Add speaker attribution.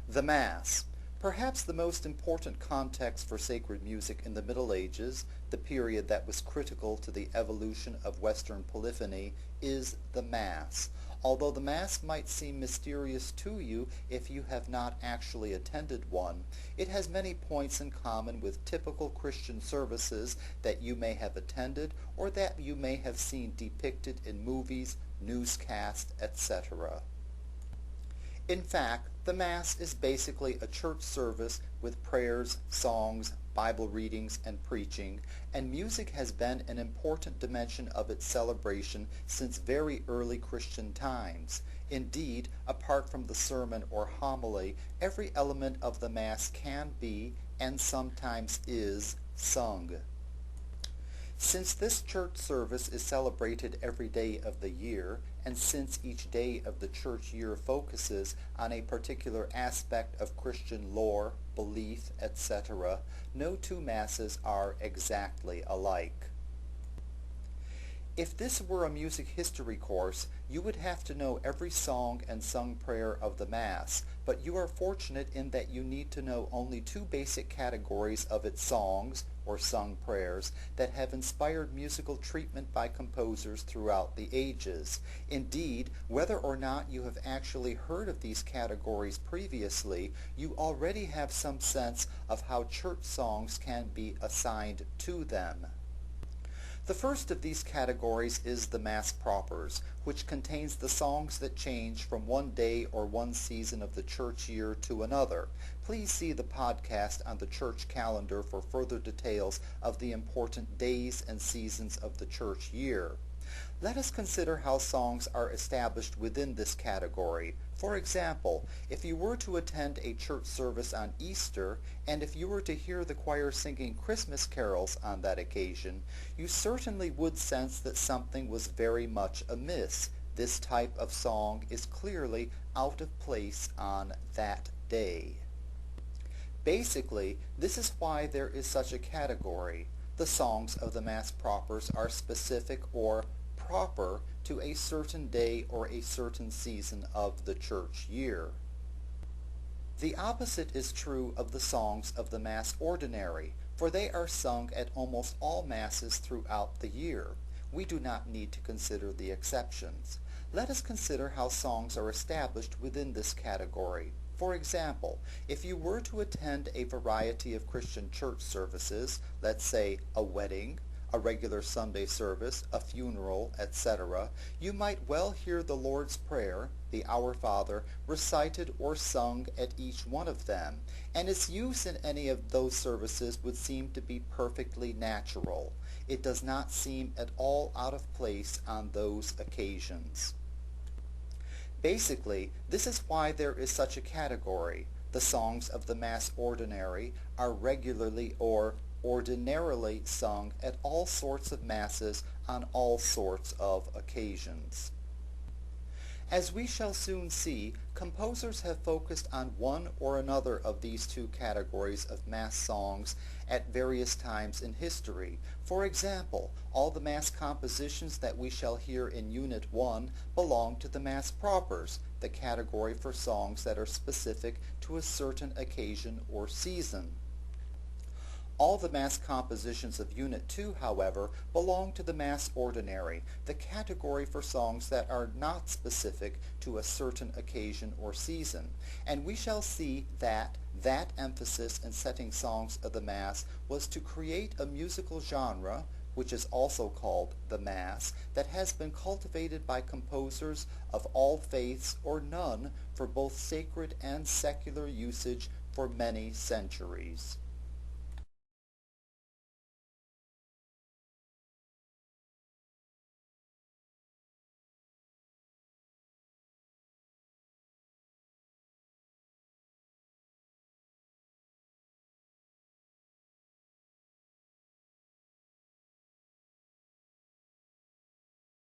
Speaker 1: The Mass. Perhaps the most important context for sacred music in the Middle Ages, the period that was critical to the evolution of Western polyphony, is the Mass. Although the Mass might seem mysterious to you if you have not actually attended one, it has many points in common with typical Christian services that you may have attended or that you may have seen depicted in movies, newscasts, etc. In fact, the Mass is basically a church service with prayers, songs, Bible readings, and preaching, and music has been an important dimension of its celebration since very early Christian times. Indeed, apart from the sermon or homily, every element of the Mass can be, and sometimes is, sung. Since this church service is celebrated every day of the year, and since each day of the church year focuses on a particular aspect of Christian lore, belief, etc., no two Masses are exactly alike. If this were a music history course, you would have to know every song and sung prayer of the Mass, but you are fortunate in that you need to know only two basic categories of its songs, or sung prayers, that have inspired musical treatment by composers throughout the ages. Indeed, whether or not you have actually heard of these categories previously, you already have some sense of how church songs can be assigned to them. The first of these categories is the Mass propers, which contains the songs that change from one day or one season of the church year to another. Please see the podcast on the church calendar for further details of the important days and seasons of the church year. Let us consider how songs are established within this category. For example, if you were to attend a church service on Easter, and if you were to hear the choir singing Christmas carols on that occasion, you certainly would sense that something was very much amiss. This type of song is clearly out of place on that day. Basically, this is why there is such a category. The songs of the Mass propers are specific or proper to a certain day or a certain season of the church year. The opposite is true of the songs of the Mass ordinary, for they are sung at almost all Masses throughout the year. We do not need to consider the exceptions. Let us consider how songs are established within this category. For example, if you were to attend a variety of Christian church services, let's say a wedding, a regular Sunday service, a funeral, etc., you might well hear the Lord's Prayer, the Our Father, recited or sung at each one of them, and its use in any of those services would seem to be perfectly natural. It does not seem at all out of place on those occasions. Basically, this is why there is such a category. The songs of the Mass ordinary are regularly or ordinarily sung at all sorts of Masses on all sorts of occasions. As we shall soon see, composers have focused on one or another of these two categories of Mass songs at various times in history. For example, all the Mass compositions that we shall hear in Unit 1 belong to the Mass propers, the category for songs that are specific to a certain occasion or season. All the Mass compositions of Unit 2, however, belong to the Mass ordinary, the category for songs that are not specific to a certain occasion or season. And we shall see that emphasis in setting songs of the Mass was to create a musical genre, which is also called the Mass, that has been cultivated by composers of all faiths or none for both sacred and secular usage for many centuries.